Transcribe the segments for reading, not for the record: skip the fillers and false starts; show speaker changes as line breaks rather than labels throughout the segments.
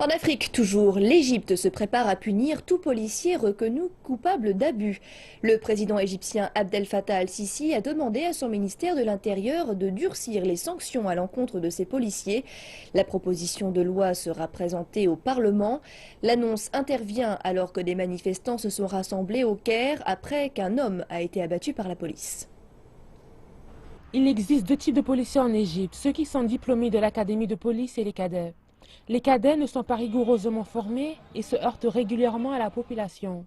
En Afrique, toujours, l'Égypte se prépare à punir tout policier reconnu coupable d'abus. Le président égyptien Abdel Fattah al-Sisi a demandé à son ministère de l'Intérieur de durcir les sanctions à l'encontre de ces policiers. La proposition de loi sera présentée au Parlement. L'annonce intervient alors que des manifestants se sont rassemblés au Caire après qu'un homme a été abattu par la police.
Il existe deux types de policiers en Égypte, ceux qui sont diplômés de l'académie de police et les cadets. Les cadets ne sont pas rigoureusement formés et se heurtent régulièrement à la population.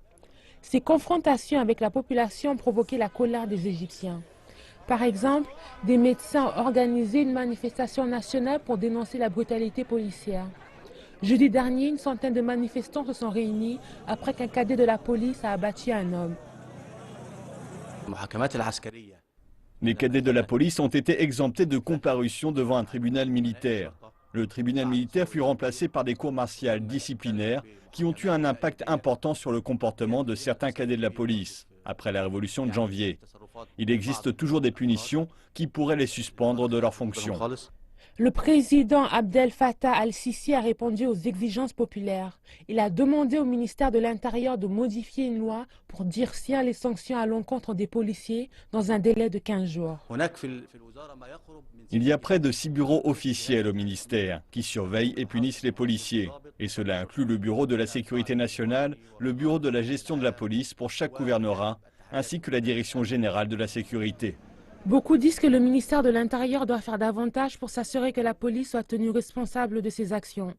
Ces confrontations avec la population ont provoqué la colère des Égyptiens. Par exemple, des médecins ont organisé une manifestation nationale pour dénoncer la brutalité policière. Jeudi dernier, une centaine de manifestants se sont réunis après qu'un cadet de la police a abattu un homme.
Les cadets de la police ont été exemptés de comparution devant un tribunal militaire. Le tribunal militaire fut remplacé par des cours martiales disciplinaires qui ont eu un impact important sur le comportement de certains cadets de la police après la révolution de janvier. Il existe toujours des punitions qui pourraient les suspendre de leurs fonctions.
Le président Abdel Fattah al-Sisi a répondu aux exigences populaires. Il a demandé au ministère de l'Intérieur de modifier une loi pour durcir les sanctions à l'encontre des policiers dans un délai de 15 jours.
Il y a près de 6 bureaux officiels au ministère qui surveillent et punissent les policiers. Et cela inclut le bureau de la sécurité nationale, le bureau de la gestion de la police pour chaque gouvernorat, ainsi que la direction générale de la sécurité.
Beaucoup disent que le ministère de l'Intérieur doit faire davantage pour s'assurer que la police soit tenue responsable de ses actions.